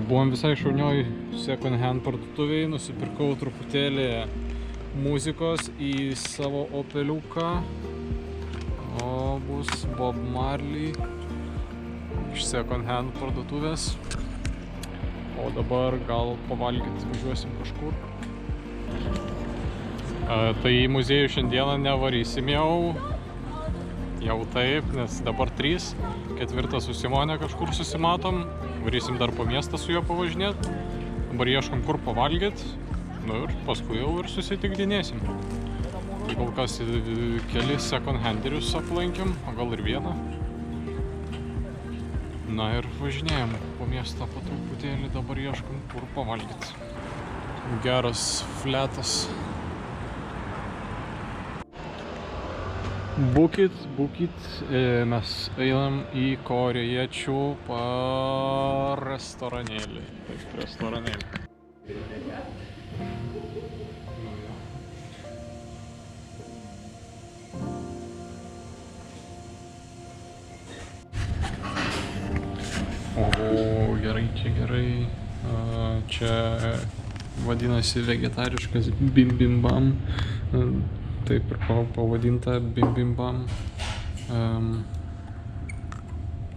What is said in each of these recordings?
Buvom visai šaunioj second hand parduotuvėj, nusipirkau truputėlį muzikos į savo Opeliuką. O bus Bob Marley iš second hand parduotuvės. O dabar gal pavalgyti važiuosim kažkur. Tai į muziejų šiandieną nevarysim jau taip, nes dabar 3, 4 su Simone kažkur susimatom. Varysim dar po miestą su juo pavažinėt. Dabar ieškom kur pavalgyt. Nu ir paskui jau ir susitikdinėsim. Kol kas kelis second handerius aplankėm, o gal ir vieną. Na ir važinėjom po miestą po truputėlį, dabar ieškom kur pavalgyt. Geras fletas. Būkit, mes einam į korėjiečių restoranėlį. Taip, restoranėlį. O, gerai, čia gerai. Čia vadinasi vegetariškas bimbimbam. Taip ir pavadinta bimbimbam.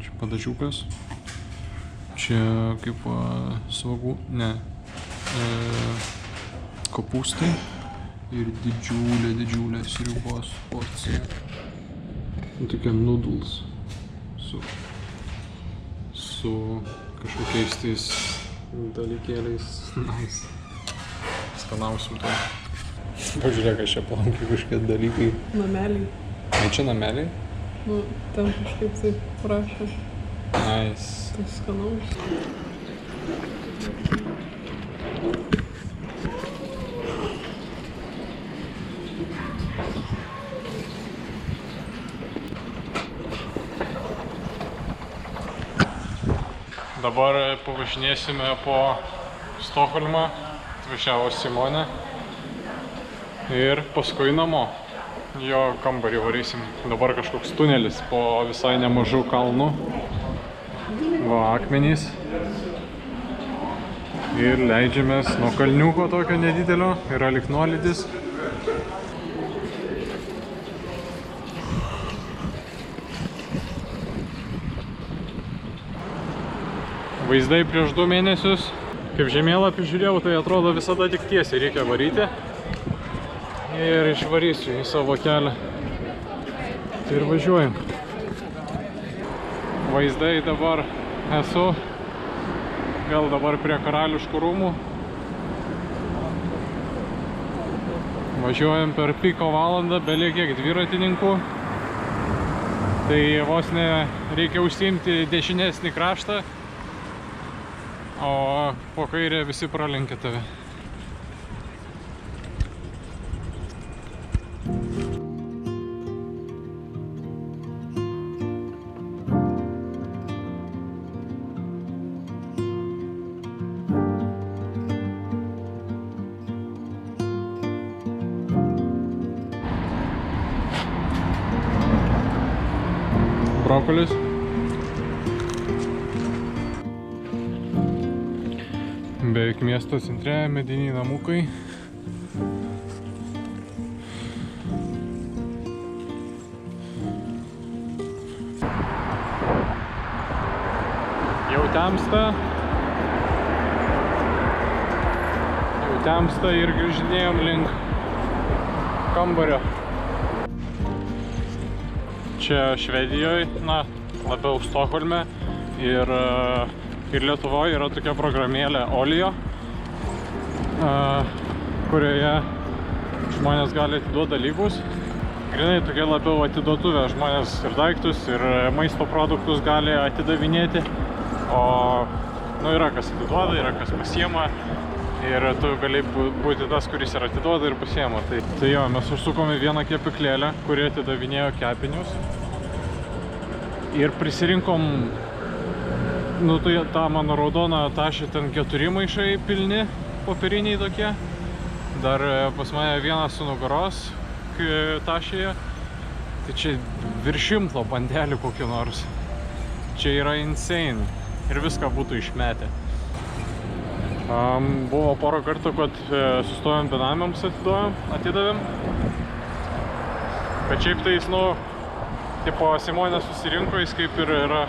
Čia padažiukas. Čia kaip svagų, ne, kopūstai ir didžiulė sriubos porcija. Tokia noodles su kažkokiais tais dalykėliais. Nice. Skanausim to. Pažiūrėk, aš čia plankį kažkokie dalykai. Nameliai. Ai, čia nameliai? Nu, ten kažkaip taip prašė. Nice. Tai skanaus. Dabar pavažinėsime po Stokholmą. Atvažiavo Simone. Ir paskui namo. Jo kambarį varysim. Dabar kažkoks tunelis po visai nemažų kalnų. Va, akmenys. Ir leidžiamės nuo kalniuko tokio nedidelio. Yra lyg nuolydis. Vaizdai prieš 2 mėnesius. Kaip žemėlapį žiūrėjau, tai atrodo visada tik tiesiai reikia varyti. Ir išvarysiu į savo kelią. Tai ir važiuojam. Vaizdai dabar esu. Gal dabar prie Karališkų rūmų. Važiuojam per piko valandą, belie kiek dviratininkų. Tai vos ne reikia užsiimti dešinesnį kraštą. O po kairę visi pralenkia tave. Brokolis. Beveik miesto centre, mediniai namukai. Jau temsta ir grįžinėjom link kambario. Čia Švedijoje, na, labiau Stokholme ir Lietuvoje yra tokia programėlė Olio, kurioje žmonės gali atiduoti dalykus. Grinai tokia labiau atiduotuvė, žmonės ir daiktus, ir maisto produktus gali atidavinėti. O nu, yra kas atiduoda, yra kas pasiema. Ir tu gali būti tas, kuris ir atiduoda ir pasiema. Tai jo, mes užsukome vieną kepyklėlę, kuri atidavinėjo kepinius. Ir prisirinkom, nu tai tą mano raudoną tašį ten 4 maišai pilni, popieriniai tokie. Dar pas mane vienas su nugaros tašėje. Tai čia virš 100 bandelių kokių nors. Čia yra insane. Ir viską būtų išmetę. Buvo porą kartų, kad sustojom benamiams atidavėm. Bet šiaip tai jis, tipo Simonė susirinko, jis kaip ir yra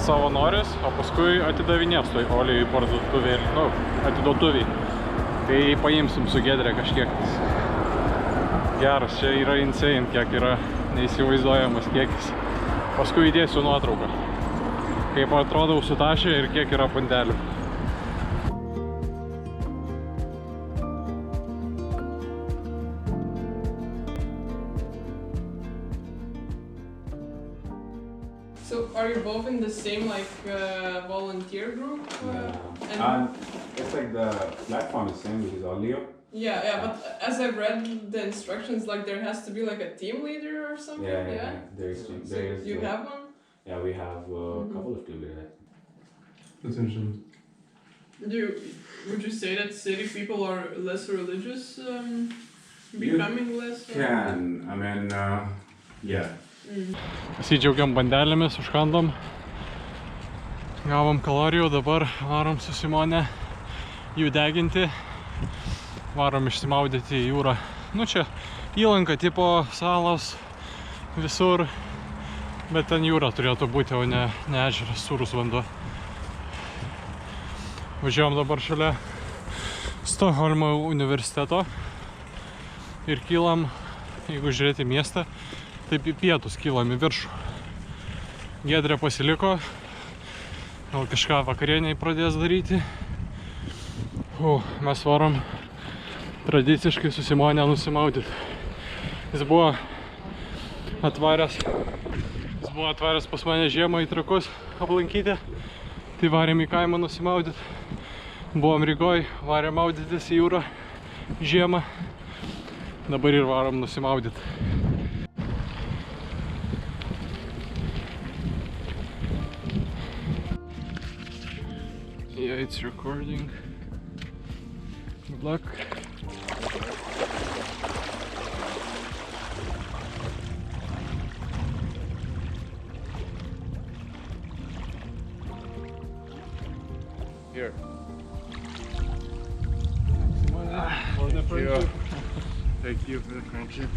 savanoris, o paskui atidavinės toj Olijai parduotuvėlį, atiduotuviai. Tai paimsim su Giedre kažkiek. Geras, čia yra insane, kiek yra neįsivaizduojamas kiekis. Paskui įdėsiu nuotrauką, kaip atrodo užsitašė ir kiek yra pandelių. So, are you both in the same volunteer group? It's like the platform is same, which is Olio. Yeah, but as I read the instructions, like there has to be like a team leader or something. Yeah. There is. You have one? Yeah, we have a couple of team leaders. That's interesting. Would you say that city people are less religious, becoming less? Yeah. Pasidžiaugiam bandelėmis, užkandom. Gavom kalorijų, dabar varom su Simone jų deginti. Varom išsimaudyti į jūrą. Čia įlanka tipo salos visur, bet ten jūra turėtų būti, o ne ežeras, sūrus vanduo. Važiuojam dabar šalia Stokholmo universiteto ir kylam, jeigu žiūrėti miestą, taip į pietus kylam į viršų. Giedrė pasiliko, gal kažką vakarieniai pradės daryti. Mes varom tradiciškai su Simonė nusimaudyti. Jis buvo atvaręs pas mane žiemą į Trakus aplankyti, tai varėm į kaimą nusimaudyti. Buvom Rygoj, varėm maudytis į jūrą žiemą, dabar ir varom nusimaudyti. Yeah, it's recording. Good luck. Here. Thank you for the friendship.